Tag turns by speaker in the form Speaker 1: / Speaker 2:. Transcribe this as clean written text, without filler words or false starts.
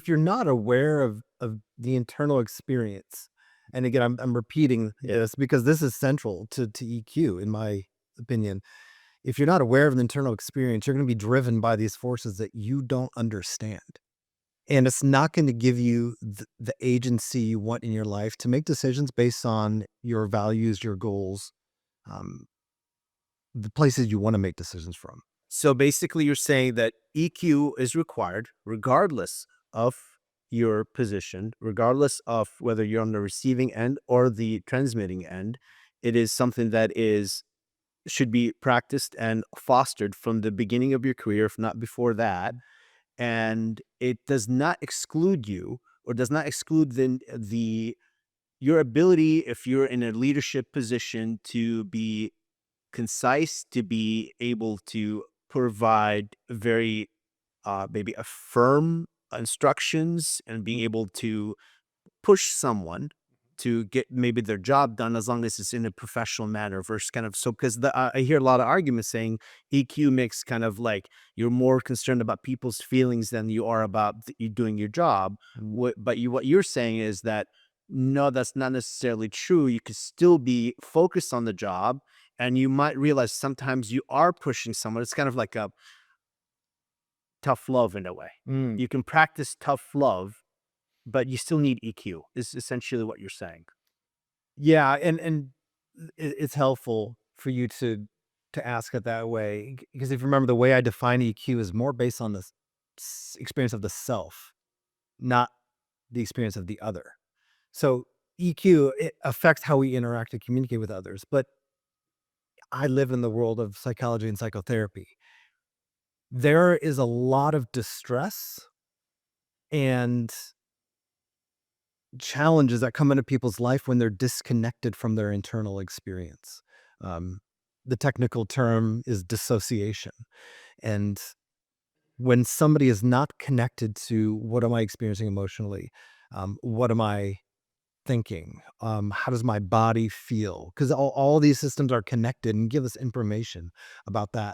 Speaker 1: if you're not aware of the internal experience, and again, I'm repeating this because this is central to EQ in my opinion. If you're not aware of the internal experience, you're gonna be driven by these forces that you don't understand. And it's not gonna give you the agency you want in your life to make decisions based on your values, your goals, um, the places you wanna make decisions from.
Speaker 2: So basically, you're saying that EQ is required regardless of your position, regardless of whether you're on the receiving end or the transmitting end. It is something that is should be practiced and fostered from the beginning of your career, if not before that. And it does not exclude you or does not exclude the your ability if you're in a leadership position to be concise, to be able to provide very maybe a firm instructions and being able to push someone to get maybe their job done as long as it's in a professional manner versus kind of so because I hear a lot of arguments saying EQ makes kind of like you're more concerned about people's feelings than you are about you doing your job. What you're saying is that no, that's not necessarily true. You could still be focused on the job, and you might realize sometimes you are pushing someone. It's kind of like a tough love in a way.
Speaker 1: Mm.
Speaker 2: You can practice tough love, but you still need EQ. Is essentially what you're saying.
Speaker 1: Yeah, and it's helpful for you to ask it that way because if you remember the way I define EQ is more based on the experience of the self, not the experience of the other. So EQ it affects how we interact and communicate with others. But I live in the world of psychology and psychotherapy. There is a lot of distress and challenges that come into people's life when they're disconnected from their internal experience. Um, the technical term is dissociation. And when somebody is not connected to what am I experiencing emotionally? What am I thinking? How does my body feel? Because all these systems are connected and give us information about that.